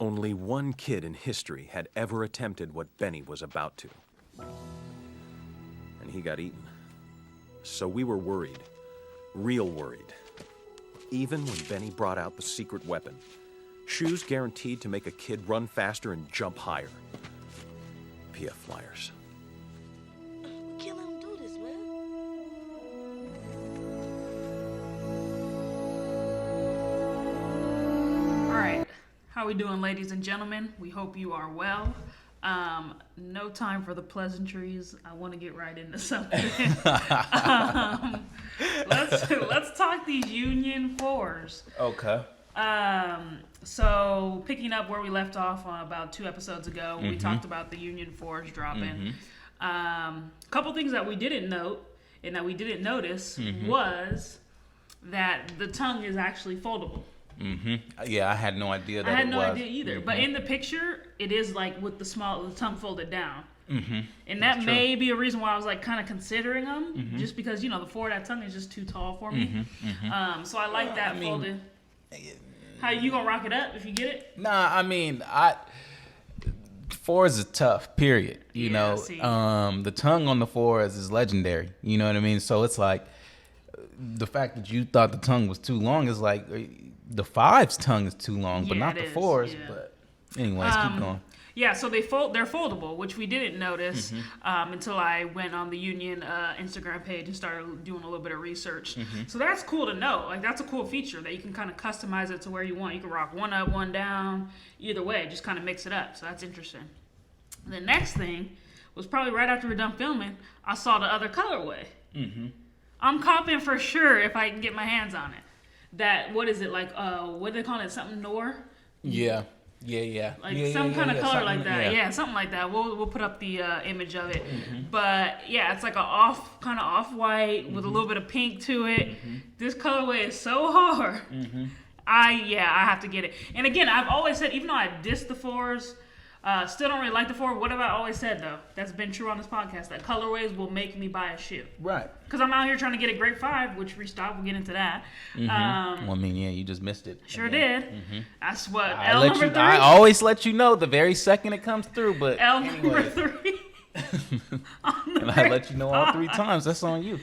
Only one kid in history had ever attempted what Benny was about to. And he got eaten. So we were worried. Real worried. Even when Benny brought out the secret weapon. Shoes guaranteed to make a kid run faster and jump higher. PF Flyers. We can't let him do this, man. All right. How we doing, ladies and gentlemen? We hope you are well. No time for the pleasantries. I want to get right into something. Let's talk these Union 4s. Okay. So picking up where we left off on about 2 episodes ago, we talked about the Union 4s dropping. A couple things that we didn't note and that we didn't notice was that the tongue is actually foldable. Yeah, I had no idea that it was. I had no idea either. But in the picture, it is like with the tongue folded down. And that may be a reason why I was like kind of considering them, just because the forward that tongue is just too tall for me. So I like that folded. How you gonna rock it up if you get it? Nah, I mean, 4s is tough. Period. You know, the tongue on the 4s is legendary. You know what I mean? So it's like the fact that you thought the tongue was too long is like the 5's tongue is too long, but not the 4's. Yeah. But anyways, keep going. Yeah, so they're foldable, which we didn't notice until I went on the Union Instagram page and started doing a little bit of research. So that's cool to know. Like, that's a cool feature that you can kind of customize it to where you want. You can rock one up, one down, either way, just kind of mix it up. So that's interesting. The next thing was probably right after we're done filming, I saw the other colorway. I'm copping for sure if I can get my hands on it. That, what is it, like, what do they call it, something Noir? Yeah. Like some kind of color like that. Yeah, something like that. We'll put up the image of it. But yeah, it's like a kind of off-white with a little bit of pink to it. This colorway is so hard. I have to get it. And again, I've always said, even though I diss the 4s, still don't really like the 4. What have I always said though? That's been true on this podcast. That colorways will make me buy a shoe. Right. Because I'm out here trying to get a great 5, which restock. We'll get into that. Well, I mean, yeah, you just missed it. Sure did. That's what L number 3. I always let you know the very second it comes through, but L number 3. And I let you know all 3 times. That's on you.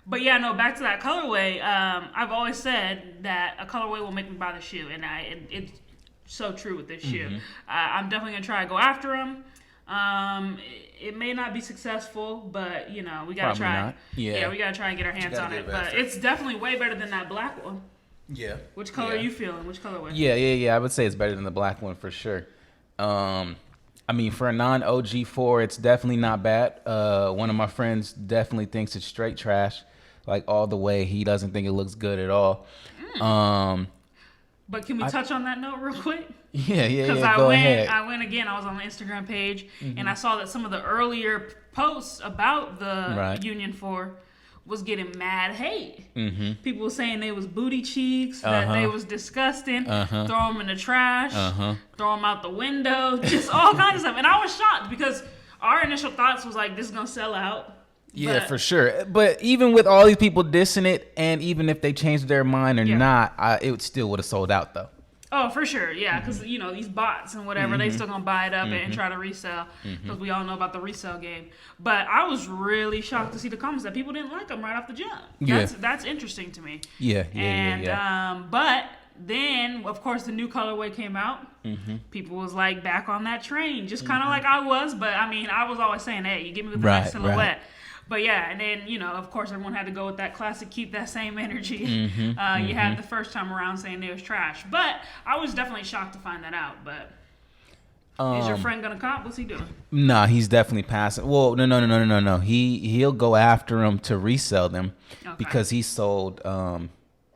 But yeah, no, back to that colorway. I've always said that a colorway will make me buy the shoe, and it's so true with this shoe. I'm definitely gonna try to go after them. It may not be successful, but we gotta try. Not. Yeah, we gotta try and get our hands on it. But it's definitely way better than that black one. Yeah. Which color are you feeling? Which colorway? Yeah. I would say it's better than the black one for sure. I mean, for a non-OG 4, it's definitely not bad. One of my friends definitely thinks it's straight trash, like all the way. He doesn't think it looks good at all. But can we touch on that note real quick? Yeah. Because Go ahead. I went again. I was on the Instagram page, and I saw that some of the earlier posts about the Union 4 was getting mad hate. People were saying they was booty cheeks, that they was disgusting, throw them in the trash, throw them out the window, just all kinds of stuff. And I was shocked because our initial thoughts was like, this is going to sell out. Yeah, for sure. But even with all these people dissing it, and even if they changed their mind or not, it still would have sold out though. Oh, for sure, yeah, because these bots and whatever, they still gonna buy it up and try to resell, because we all know about the resale game. But I was really shocked to see the comments that people didn't like them right off the jump. That's interesting to me. Yeah. But then, of course, the new colorway came out. People was like back on that train, just kind of like I was. But I mean, I was always saying, hey, you give me the nice silhouette. Right. But yeah, and then, of course, everyone had to go with that classic, keep that same energy. You had the first time around saying it was trash. But I was definitely shocked to find that out. But is your friend going to cop? What's he doing? Nah, he's definitely passing. Well, no. He'll go after them to resell them because he sold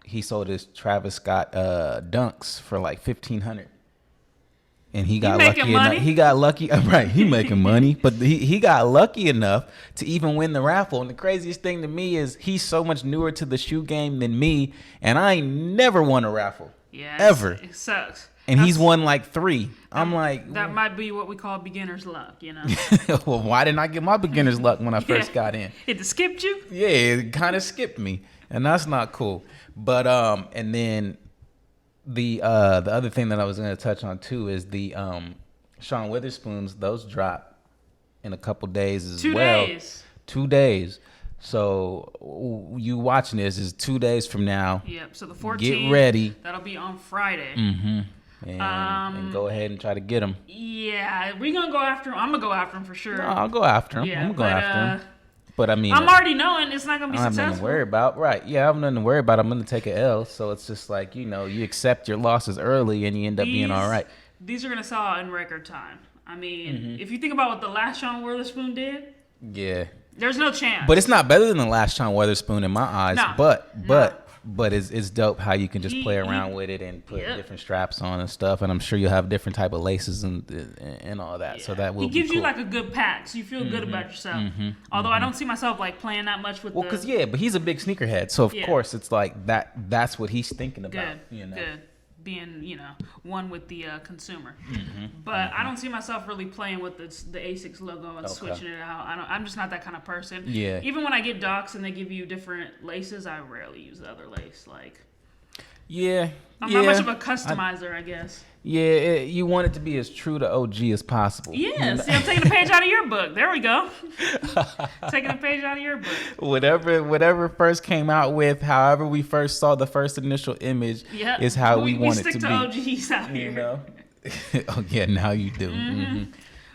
his Travis Scott dunks for like $1,500. And he got lucky enough. He got lucky, right? He making money, but he got lucky enough to even win the raffle. And the craziest thing to me is he's so much newer to the shoe game than me, and I ain't never won a raffle. Yeah, ever. It sucks. And he's won like 3. I'm like, that might be what we call beginner's luck, Well, why didn't I get my beginner's luck when I first got in? It skipped you? Yeah, it kind of skipped me, and that's not cool. But and then the other thing that I was going to touch on too is the Sean Witherspoon's. Those drop in a couple days as 2 well. days. 2 days. So you watching this is 2 days from now. Yep. So the 14th. Get ready. That'll be on Friday. Mm-hmm. And go ahead and try to get them. Yeah, we gonna go after him. I'm gonna go after him for sure. No, I'll go after him. Yeah, I'm gonna go after him. But I mean, I'm already knowing it's not gonna be I don't have nothing to successful. worry about. Right. Yeah, I have nothing to worry about. I'm going to take an L. So it's just like, you know, you accept your losses early and you end up being all right. These are gonna sell out in record time. I mean, Mm-hmm. if you think about what the last Sean Witherspoon did, Yeah. there's no chance. But it's not better than the last Sean Witherspoon in my eyes. Nah. But it's dope how you can just play around with it and put different straps on and stuff. And I'm sure you'll have different type of laces and all that. Yeah. So that will he gives be cool. you like a good pack, so you feel good about yourself. Although I don't see myself like playing that much with. Well, because but he's a big sneakerhead, so of course it's like that. That's what he's thinking about. Good, You know. good. Being, one with the consumer. But I don't see myself really playing with the ASICS logo and switching it out. I'm just not that kind of person. Yeah. Even when I get docs and they give you different laces, I rarely use the other lace. Like, Yeah. I'm not much of a customizer, I guess. Yeah, you want it to be as true to OG as possible. Yeah, You know? see, I'm taking a page out of your book. There we go. Taking a page out of your book. Whatever first came out with, however we first saw the first initial image, Yep. is how we want it stick to to be. OGs out here. You know? Oh yeah, now you do.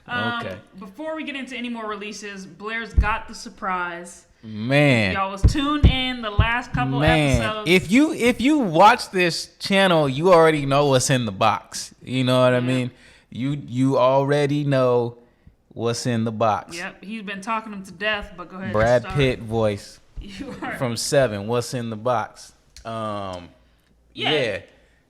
Okay. Before we get into any more releases, Blair's got the surprise. Man. Y'all was tuned in the last couple episodes. if you watch this channel, you already know what's in the box. You know what I mean? You already know what's in the box. Yep, he's been talking him to death, but go ahead. Brad start. Pitt voice You are. from 7. What's in the box? Yeah.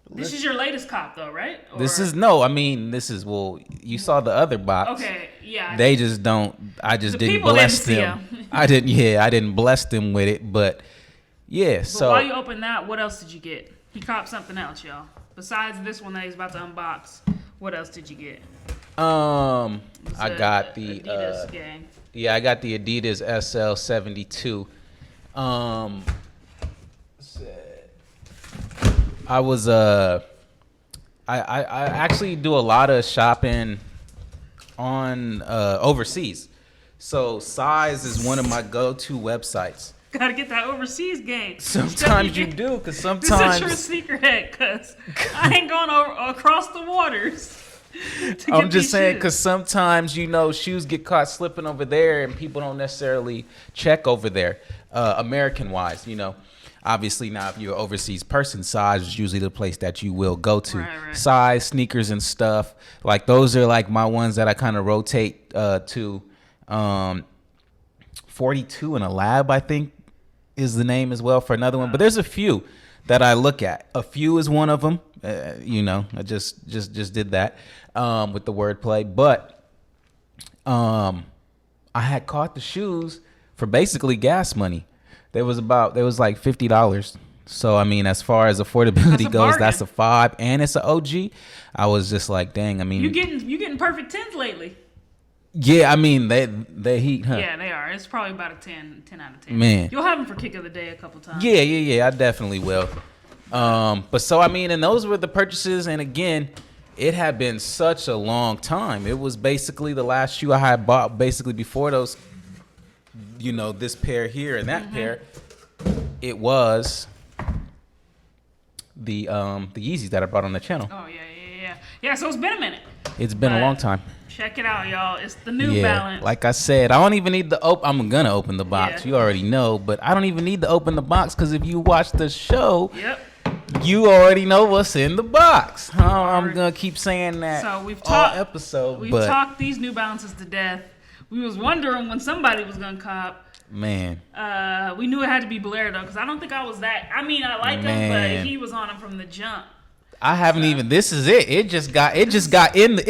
This is your latest cop, though, right? Or- This is you saw the other box. Okay, yeah. They just don't. I just The didn't people bless didn't see them. 'em. I didn't. Yeah, I didn't bless them with it. But yeah. But So while you open that, what else did you get? He copped something else, y'all. Besides this one that he's about to unbox, what else did you get? I got the Adidas gang. Yeah, I got the Adidas SL72. I was I actually do a lot of shopping on overseas. So Size is one of my go-to websites. Gotta get that overseas game. Sometimes you do, because This sometimes is a true sneakerhead, because I ain't going across the waters. I'm just saying, because sometimes, shoes get caught slipping over there and people don't necessarily check over there, American-wise, Obviously, now, if you're an overseas person, Size is usually the place that you will go to. Right. Size, sneakers, and stuff. Like, those are, like, my ones that I kind of rotate to. 42 in a Lab, I think, is the name as well for another one. But there's a few that I look at. A Few is one of them. I just did that with the wordplay. But I had caught the shoes for basically gas money. There was like $50. So I mean, as far as affordability goes, that's a 5, and it's an OG. I was just like, dang. I mean, you getting perfect 10s lately. Yeah, I mean they heat, huh? Yeah, they are. It's probably about a 10 out of 10. Man. You'll have them for kick of the day a couple times. Yeah, I definitely will. But so I mean, and those were the purchases, and again, it had been such a long time. It was basically the last shoe I had bought basically before those, this pair here and that pair. It was the Yeezys that I brought on the channel. Oh yeah. So it's been a minute. It's been a long time. Check it out, y'all. It's the New Balance. Like I said, I don't even need to I'm gonna open the box. Yeah. You already know, but I don't even need to open the box, because if you watch the show, Yep. you already know what's in the box. I'm gonna keep saying that So we've all talked episode. We've but talked these New Balances to death. We was wondering when somebody was gonna cop. man, We knew it had to be Blair though, because I don't think I was that. I mean, I like him, Man. but he was on him from the jump. I haven't even. This is it. It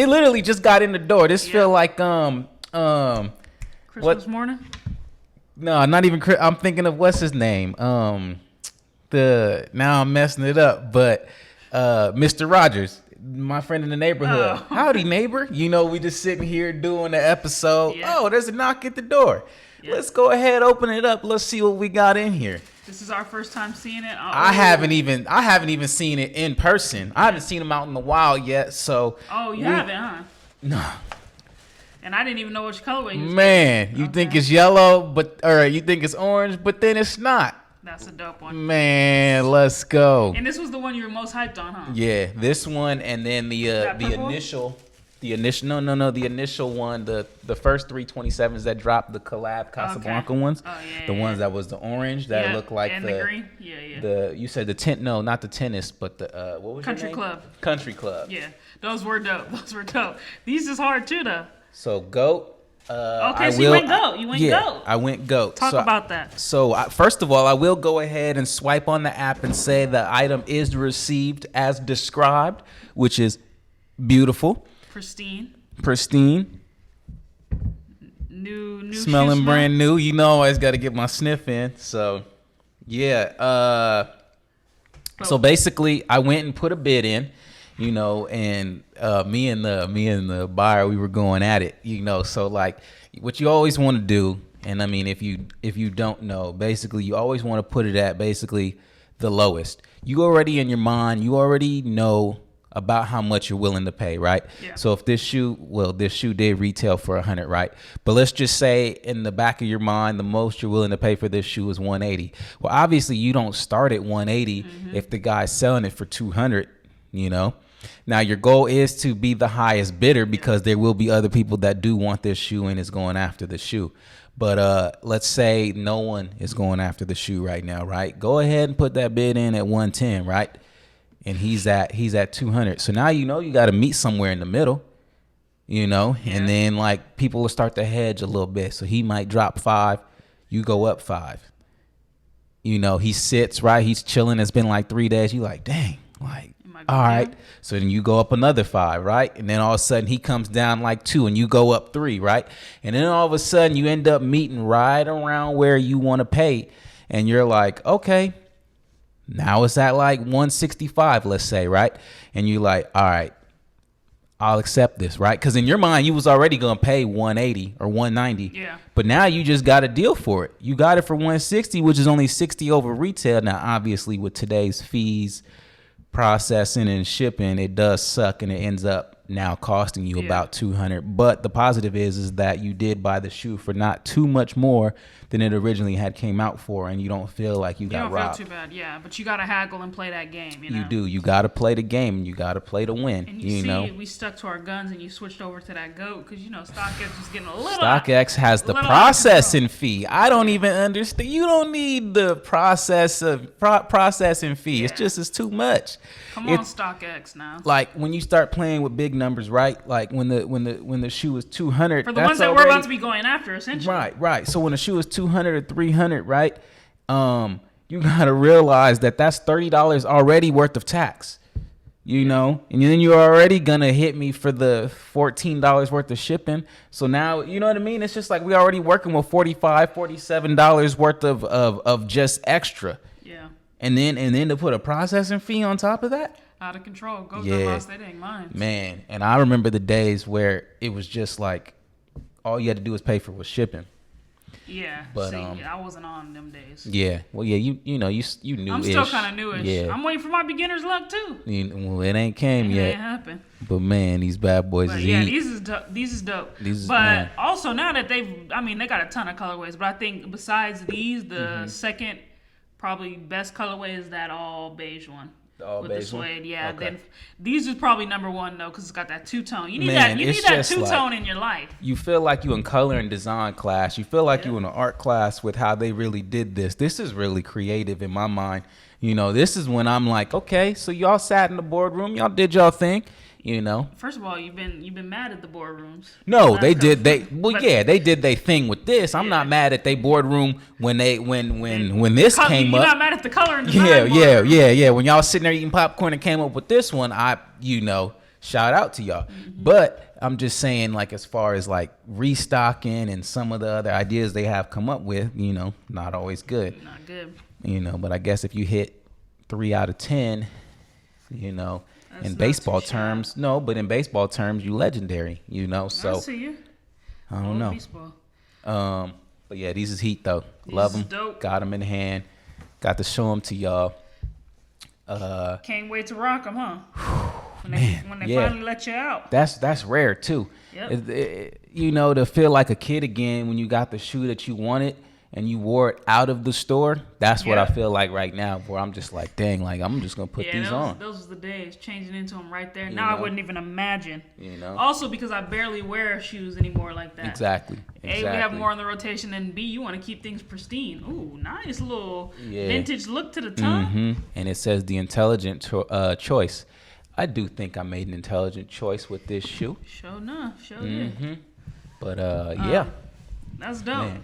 literally just got in the door. This feel like Christmas morning. No, not even. I'm thinking of what's his name. Now I'm messing it up, but Mr. Rogers, my friend in the neighborhood. Oh. Howdy, neighbor. We just sitting here doing the episode. Yeah. Oh, there's a knock at the door. Yeah. Let's go ahead, open it up. Let's see what we got in here. This is our first time seeing it. I haven't even seen it in person. I haven't seen them out in the wild yet. So. Oh, you haven't, huh? No. And I didn't even know which colorway he was Man, you think it's yellow, or you think it's orange, but then it's not. That's a dope one. Man, let's go. And this was the one you were most hyped on, huh? Yeah, this one, and then the initial one, the first 327s that dropped, the collab Casablanca ones, the ones that was the orange that looked like and the green. Yeah. The you said the tent? No, not the tennis, but the what was Country your name? Club. Country Club. Yeah, those were dope. These is hard too, though. So goat. You went goat. Goat. I went goat. Talk about that. So first of all, I will go ahead and swipe on the app and say the item is received as described, which is beautiful, pristine, new, smelling brand new. You know, I always got to get my sniff in. So, yeah. So basically, I went and put a bid in. You know, and me and the buyer, we were going at it, you know. So like what you always want to do, and I mean if you don't know, basically you always want to put it at basically the lowest. You already in your mind, you already know about how much you're willing to pay, right? Yeah. So if this shoe did retail for $100, right? But let's just say in the back of your mind, the most you're willing to pay for this shoe is $180. Well, obviously you don't start at $180 if the guy's selling it for $200, you know. Now, your goal is to be the highest bidder because there will be other people that do want this shoe and is going after the shoe. But let's say no one is going after the shoe right now, right? Go ahead and put that bid in at 110, right? And he's at 200. So now you know you got to meet somewhere in the middle, you know, and then like people will start to hedge a little bit. So he might drop 5, you go up 5. You know, he sits, right? He's chilling. It's been like 3 days. You like, dang, like. All right. So then you go up another 5, right? And then all of a sudden he comes down like 2 and you go up 3, right? And then all of a sudden you end up meeting right around where you want to pay. And you're like, okay, now it's at like 165, let's say, right? And you're like, all right, I'll accept this, right? Because in your mind, you was already going to pay 180 or 190. Yeah. But now you just got a deal for it. You got it for 160, which is only 60 over retail. Now, obviously, with today's fees, processing and shipping, it does suck, and it ends up now costing you about 200. But the positive is that you did buy the shoe for not too much more than it originally had came out for, and you don't feel like you got robbed. You don't feel too bad, yeah. But you gotta haggle and play that game. You know? You do. You gotta play the game. You gotta play to win. And you see, know, we stuck to our guns, and you switched over to that goat because you know StockX was getting a little. StockX has the processing fee. I don't even understand. You don't need the processing fee. Yeah. It's too much. Come on, StockX now. Like when you start playing with big numbers, right? Like when the shoe is 200 for the ones that we're about to be going after, essentially. Right. So when the shoe is 200 or 300, right? You gotta realize that that's $30 already worth of tax. You know, and then you're already gonna hit me for the $14 worth of shipping. So now, you know what I mean? It's just like we already working with $45, $47 worth of just extra. Yeah. And then to put a processing fee on top of that? Out of control. Go to lost their dang minds. Man, and I remember the days where it was just like all you had to do was pay for was shipping. Yeah, but I wasn't on them days. Yeah, well, yeah, you know, you knew. I'm still kind of newish. Yeah. I'm waiting for my beginner's luck too. Well, it ain't came yet. It ain't happened. But man, these bad boys is yeah, heat. these is dope. But also now that they got a ton of colorways. But I think besides these, the second probably best colorway is that all beige one. With the suede, yeah. Okay. Then these is probably number one though, because it's got that two-tone. You need that two-tone in your life. You feel like you in color and design class. You feel like you in an art class with how they really did this. This is really creative in my mind. You know, this is when I'm like, okay, so y'all sat in the boardroom, y'all did y'all thing. You know. First of all, you've been mad at the boardrooms. No, they did. They did their thing with this. I'm not mad at their boardroom when this came up. You're not mad at the color and design. Yeah. When y'all sitting there eating popcorn and came up with this one, shout out to y'all. Mm-hmm. But I'm just saying, like, as far as like restocking and some of the other ideas they have come up with, you know, not always good. Not good. You know, but I guess if you hit 3 out of 10, you know. In baseball terms, you legendary, you know. So I see you. I don't know. Baseball. But yeah, these is heat though. Love them. Got them in hand. Got to show them to y'all. Can't wait to rock them, huh? When they yeah. finally let you out. That's rare too. Yep. You know, to feel like a kid again when you got the shoe that you wanted and you wore it out of the store. That's what I feel like right now, where I'm just like, dang, like I'm just gonna put these on. Those are the days, changing into them right there. You now know? I wouldn't even imagine. You know. Also because I barely wear shoes anymore like that. Exactly. A, we have more on the rotation, and B, you want to keep things pristine. Ooh, nice little vintage look to the top. And it says the intelligent choice. I do think I made an intelligent choice with this shoe. Sure enough, sure did. But yeah. That's dope. Man.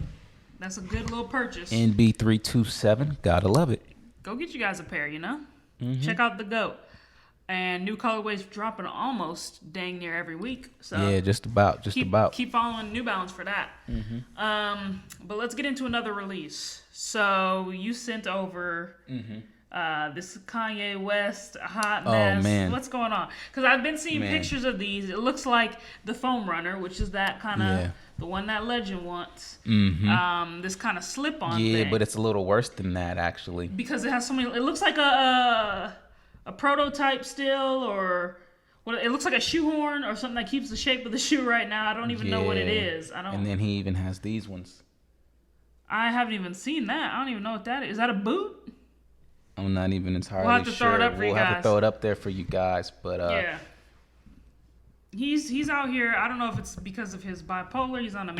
That's a good little purchase. NB327, gotta love it. Go get you guys a pair, you know? Check out the GOAT. And new colorways dropping almost dang near every week. So yeah, just about. Keep following New Balance for that. But let's get into another release. So you sent over this Kanye West hot mess. Oh, man. What's going on? Because I've been seeing pictures of these. It looks like the foam runner, which is that kind of the one that Legend wants. This kind of slip-on thing. Yeah, but it's a little worse than that, actually. Because it has so many. It looks like a prototype still, or it looks like a shoehorn or something that keeps the shape of the shoe right now. I don't even know what it is. And then he even has these ones. I haven't even seen that. I don't even know what that is. Is that a boot? I'm not even entirely sure. We'll have to throw it up for you guys. We'll have to throw it up there for you guys, but yeah. He's out here. I don't know if it's because of his bipolar. He's on a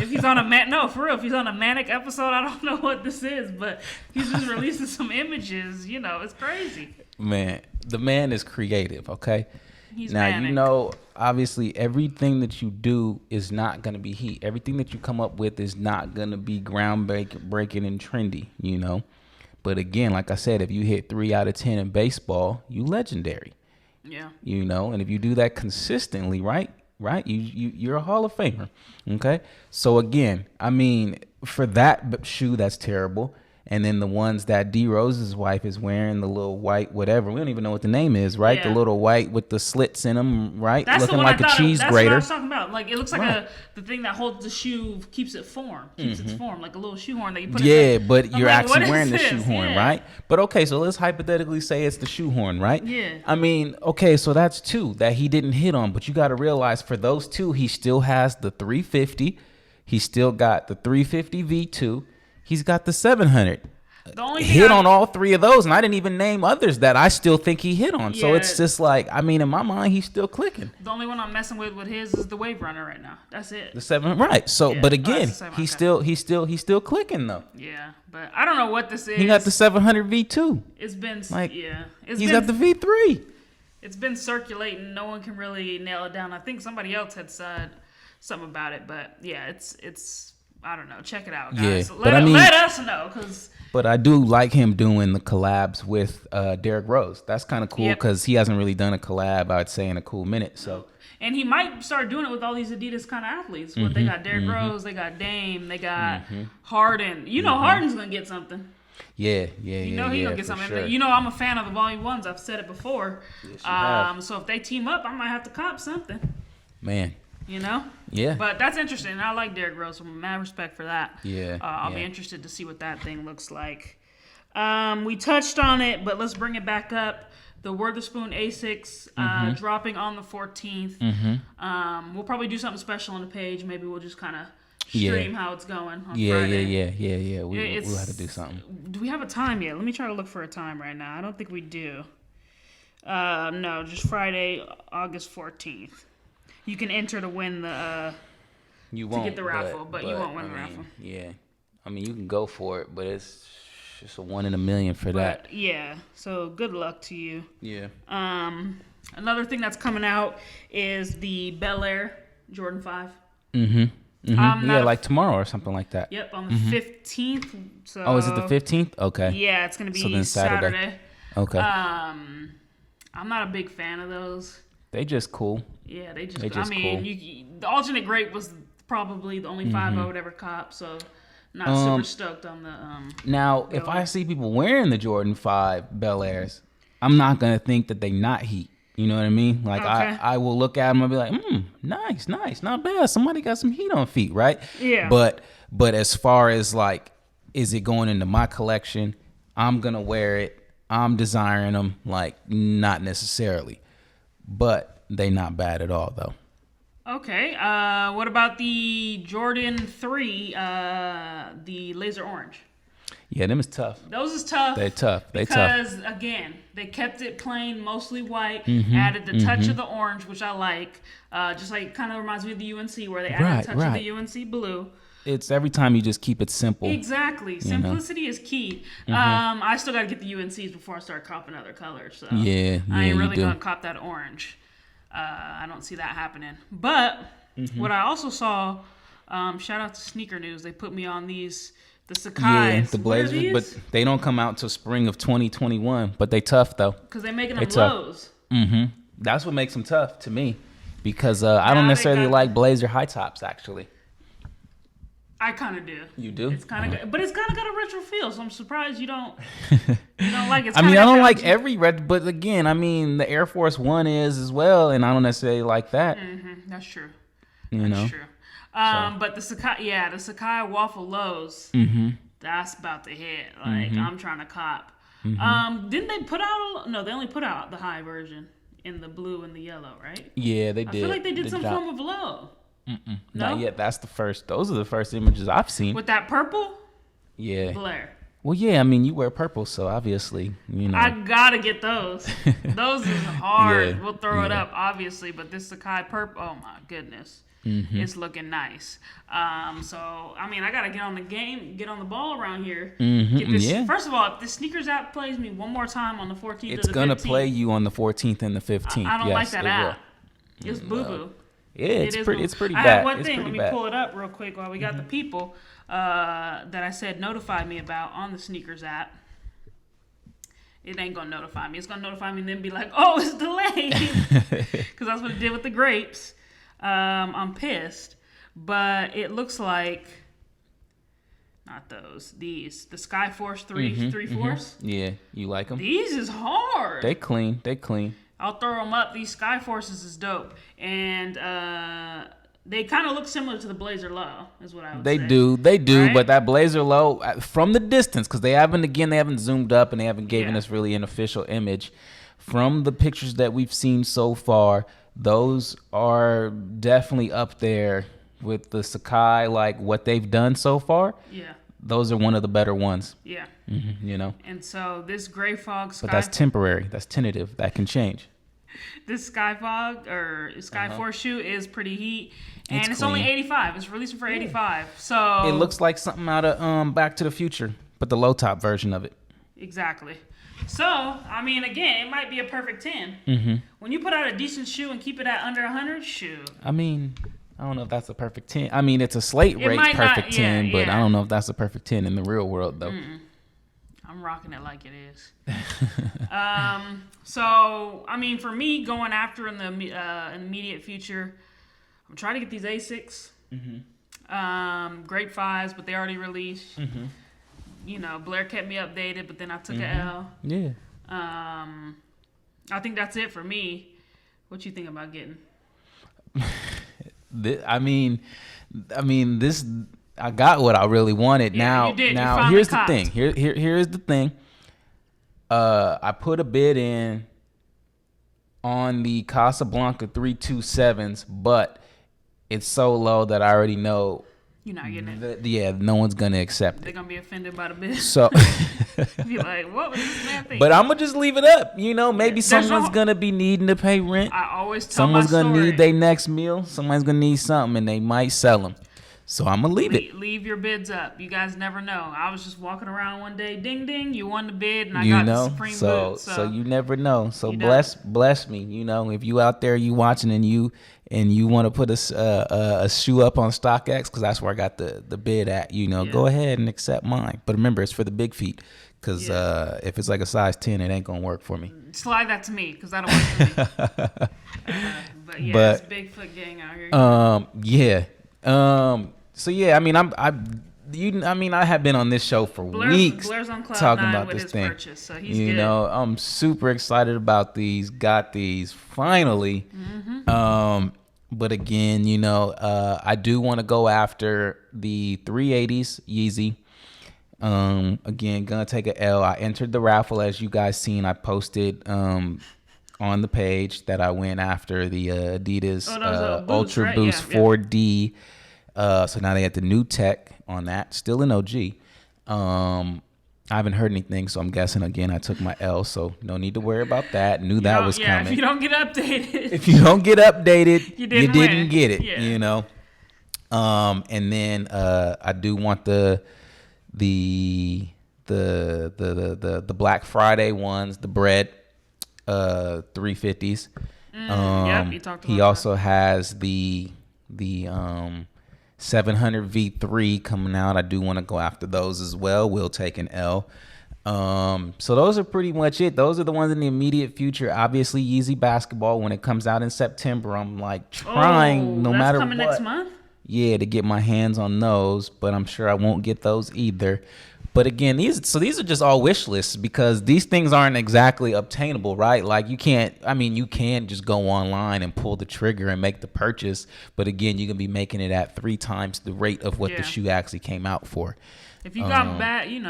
if he's on a no, for real. If he's on a manic episode, I don't know what this is, but he's just releasing some images. You know, it's crazy. Man, the man is creative. Okay. He's now manic. You know, obviously, everything that you do is not gonna be heat. Everything that you come up with is not gonna be groundbreaking and trendy. You know, but again, like I said, if you hit 3 out of 10 in baseball, you legendary. Yeah. You know, and if you do that consistently, right, you're a Hall of Famer. Okay. So again, I mean, for that shoe, that's terrible. And then the ones that D Rose's wife is wearing, the little white whatever, we don't even know what the name is, right? Yeah. The little white with the slits in them, right? That's looking the one like a cheese that's grater. What I was talking about. Like it looks like the thing that holds the shoe, keeps its form, like a little shoehorn that you put. But you're like, actually wearing the shoehorn, right? But okay, so let's hypothetically say it's the shoehorn, right? Yeah. I mean, okay, so that's 2 that he didn't hit on, but you got to realize for those 2, he still has the 350. He still got the 350 V2. He's got the 700. The only hit on all 3 of those, and I didn't even name others that I still think he hit on. So it's just like, I mean, in my mind, he's still clicking. The only one I'm messing with his is the Wave Runner right now. That's it. The 7, right? So, but again, he's still clicking though. Yeah, but I don't know what this is. He got the 700 V2. It's been like, he's got the V3. It's been circulating. No one can really nail it down. I think somebody else had said something about it, but yeah, it's I don't know. Check it out, guys. Yeah, let us know, because. But I do like him doing the collabs with Derrick Rose. That's kind of cool because he hasn't really done a collab, I'd say, in a cool minute. So, and he might start doing it with all these Adidas kind of athletes. But they got Derrick Rose, they got Dame, they got Harden. You know, Harden's gonna get something. Yeah. You know he's gonna get something. Sure. You know I'm a fan of the Volume 1s. I've said it before. Yes, so if they team up, I might have to cop something. Man. You know? Yeah. But that's interesting. I like Derrick Rose. So mad respect for that. Yeah. I'll be interested to see what that thing looks like. We touched on it, but let's bring it back up. The Witherspoon Asics dropping on the 14th. We'll probably do something special on the page. Maybe we'll just kind of stream how it's going on Friday. Yeah. We'll have to do something. Do we have a time yet? Let me try to look for a time right now. I don't think we do. No, just Friday, August 14th. You can enter to win the you won't, to get the raffle, but you won't win the raffle. Yeah, I mean you can go for it, but it's just a 1 in a million for that. Yeah, so good luck to you. Yeah. Another thing that's coming out is the Bel Air Jordan 5. Like tomorrow or something like that. Yep, on the 15th. So. Is it the 15th? Okay. Yeah, it's gonna be then Saturday. Okay. I'm not a big fan of those. They just cool. Yeah, they just cool. The alternate grape was probably the only 5 I would ever cop, so not super stoked on the Now, if I see people wearing the Jordan 5 Bel Airs, I'm not gonna think that they not heat. You know what I mean? Like I will look at them and be like, nice, not bad. Somebody got some heat on feet, right? Yeah. But as far as like, is it going into my collection? I'm gonna wear it. I'm desiring them, like, not necessarily, but they not bad at all though. Okay. What about the Jordan 3, the laser orange? Yeah, them is tough. Those is tough. They tough. Because, again, they kept it plain, mostly white, added the touch of the orange, which I like. Just like, kind of reminds me of the UNC, where they added a touch of the UNC blue. It's every time you just keep it simple. Exactly. Simplicity is key. I still got to get the UNCs before I start copping other colors. So yeah, I ain't really going to cop that orange. I don't see that happening. But what I also saw, shout out to Sneaker News, they put me on these, the Sakai's. Yeah, the Blazers, but they don't come out till spring of 2021. But they tough though. Because they making them lows. That's what makes them tough to me. Because I don't necessarily like Blazer high tops, actually. I kind of do. You do? It's kind of good, but it's kind of got a retro feel, so I'm surprised you don't like it. I mean, I don't like every retro, but again, I mean, the Air Force One is as well, and I don't necessarily like that. That's true. That's true. But the Sakai waffle lows, that's about to hit. Like, I'm trying to cop. Didn't they put out? No, they only put out the high version in the blue and the yellow, right? Yeah, they did. I feel like they did some form of low. No? Not yet. That's the first. Those are the first images I've seen. With that purple? Yeah. Blair. Well, yeah. I mean, you wear purple, so obviously, you know. I gotta get those. Those is hard. We'll throw it up, obviously, but this Sakai purple. Oh my goodness, it's looking nice. So I mean, I gotta get on the game, get on the ball around here. Get this. First of all, if the sneakers app plays me one more time on the 14th or the 15th, it's gonna play you on the 14th and the 15th. I don't like that app. It's boo boo. Yeah, it's pretty bad. I have one thing. Let me pull it up real quick while we got the people that I said notified me about on the sneakers app. It ain't gonna notify me. It's gonna notify me and then be like, "Oh, it's delayed," because that's what it did with the grapes. I'm pissed, but it looks like not those. These the Skyforce 3/4. Yeah, you like them? These is hard. They clean. I'll throw them up. These Skyforces is dope. And they kind of look similar to the Blazer Low, is what I would say. They do, right? But that Blazer Low, from the distance, because they haven't zoomed up and they haven't given us really an official image. From the pictures that we've seen so far, those are definitely up there with the Sakai, like what they've done so far. Yeah. Those are one of the better ones. Yeah. You know? And so this Gray Fog Sky... But that's temporary. That's tentative. That can change. This Sky Fog or Skyforce shoe is pretty heat. And it's clean. only 85. It's releasing for 85. So it looks like something out of Back to the Future, but the low top version of it. Exactly. So, I mean, again, it might be a perfect 10. When you put out a decent shoe and keep it at under 100, shoe. I mean, I don't know if that's a perfect 10. I mean, it's a slate rate perfect 10, but I don't know if that's a perfect 10 in the real world, though. I'm rocking it like it is. So, I mean, for me, going after in the immediate future, I'm trying to get these Asics. Great 5s, but they already released. You know, Blair kept me updated, but then I took a L. Yeah. I think that's it for me. What you think about getting? I mean, this. I got what I really wanted. Yeah, now here's the thing. Here's the thing. I put a bid in on the Casablanca 327s, but it's so low that I already know you're not getting it. No one's gonna accept it. They're gonna be offended by the bid. So be like, what was this man thinking? But I'm gonna just leave it up. You know, maybe someone's gonna be needing to pay rent. I always tell someone's my story. Gonna need their next meal. Someone's gonna need something, and they might sell them. So I'm gonna leave it. Leave your bids up. You guys never know. I was just walking around one day, ding ding, you won the bid, and I got the Supreme boot. So you never know. So bless me. You know, if you out there, you watching, and you want to put a shoe up on StockX, because that's where I got the bid at. You know, go ahead and accept mine. But remember, it's for the big feet, because if it's like a size 10, it ain't gonna work for me. Slide that to me, because that'll work for me. It's Bigfoot gang out here. So yeah, I mean, I have been on this show for weeks Blair's on Cloud talking 9 about with this his thing. purchase, so he's you good. know, I'm super excited about these. Got these finally. But again, you know, I do want to go after the 380s Yeezy. Again, gonna take a L. I entered the raffle, as you guys seen. I posted on the page that I went after the Adidas Boost, Ultra right? Boost Yeah, 4D. So now they had the new tech on that. Still an OG. I haven't heard anything, so I'm guessing again I took my L. So no need to worry about that. Knew that was coming. If you don't get updated, you didn't get it. Yeah. You know. And then I do want the Black Friday ones, the bread 350s. Yep, you talked about he also has the 700 V3 coming out. I do want to go after those as well. We'll take an L. So those are pretty much it. Those are the ones in the immediate future. Obviously, Yeezy basketball, when it comes out in September, I'm like trying no matter what. Next month? Yeah, to get my hands on those, but I'm sure I won't get those either. But again, these are just all wish lists because these things aren't exactly obtainable, right? Like you can just go online and pull the trigger and make the purchase. But again, you can be making it at 3 times the rate of what the shoe actually came out for. If you got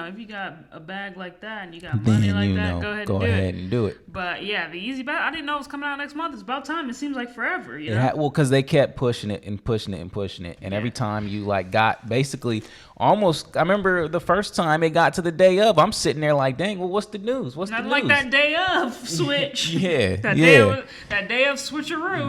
if you got a bag like that and you got money like that, go ahead and do it. But yeah, the Yeezy bag, I didn't know it was coming out next month. It's about time. It seems like forever. You know? Well, because they kept pushing it and pushing it and pushing it, and every time you like got basically almost. I remember the first time it got to the day of, I'm sitting there like, dang, well, what's the news? What's Not the like news? that day of switch. Yeah, that day of switcheroo.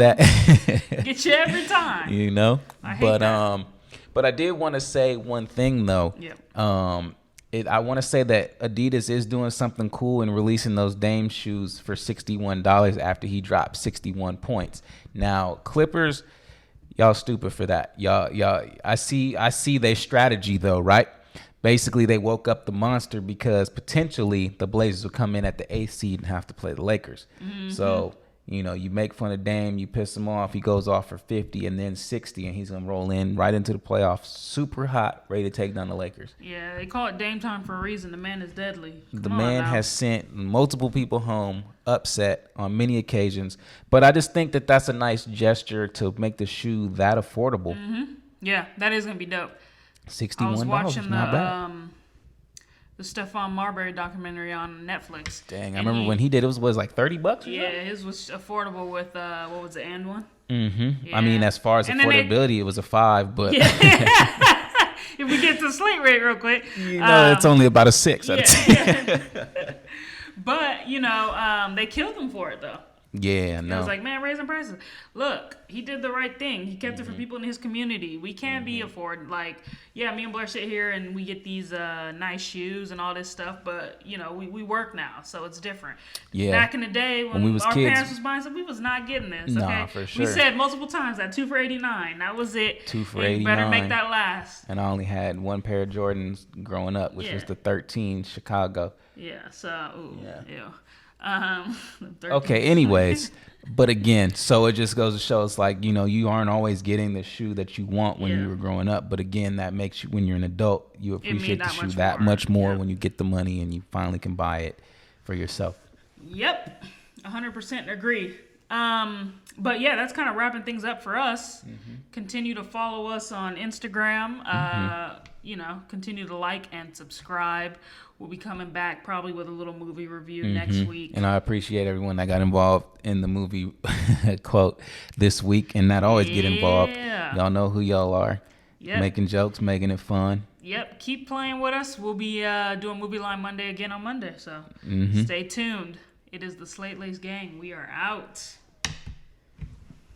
Get you every time. You know, I hate that. But I did want to say one thing though. Yep. I want to say that Adidas is doing something cool in releasing those Dame shoes for $61 after he dropped 61 points. Now, Clippers, y'all stupid for that. Y'all. I see their strategy though, right? Basically, they woke up the monster because potentially the Blazers will come in at the 8th seed and have to play the Lakers. Mm-hmm. So. You know, you make fun of Dame, you piss him off, he goes off for 50 and then 60, and he's going to roll in right into the playoffs, super hot, ready to take down the Lakers. Yeah, they call it Dame time for a reason. The man is deadly. The man has sent multiple people home upset on many occasions, but I just think that that's a nice gesture to make the shoe that affordable. Mm-hmm. Yeah, that is going to be dope. $61, I was watching not bad. The Stephon Marbury documentary on Netflix. Dang, I remember when he did it was like $30. Yeah, his was affordable with what was the and one? Mm-hmm. Yeah. I mean, as far as affordability, it was a 5, but if we get to the slate rate real quick, it's only about a 6 out of 10. But they killed him for it though. Yeah, no. I was like, man, raising prices. Look, he did the right thing. He kept it for people in his community. We can't be affording. Like, yeah, me and Blair sit here and we get these nice shoes and all this stuff, but we work now, so it's different. Yeah. Back in the day when we was our kids, parents was buying stuff, we was not getting this. Okay? Nah, for sure. We said multiple times that 2 for $89. That was it. 2 for $89. $89. You better make that last. And I only had one pair of Jordans growing up, which was the 13 Chicago. Yeah. So, ew. Okay, anyways, but again, so it just goes to show it's like, you aren't always getting the shoe that you want when you were growing up. But again, that makes you, when you're an adult, you appreciate the shoe that much more when you get the money and you finally can buy it for yourself. Yep, 100% agree. But yeah, that's kind of wrapping things up for us. Mm-hmm. Continue to follow us on Instagram. Continue to like and subscribe. We'll be coming back probably with a little movie review next week. And I appreciate everyone that got involved in the movie quote this week and not always get involved. Y'all know who y'all are. Yep. Making jokes, making it fun. Yep. Keep playing with us. We'll be doing Movie Line Monday again on Monday. So stay tuned. It is the Slate Lace Gang. We are out.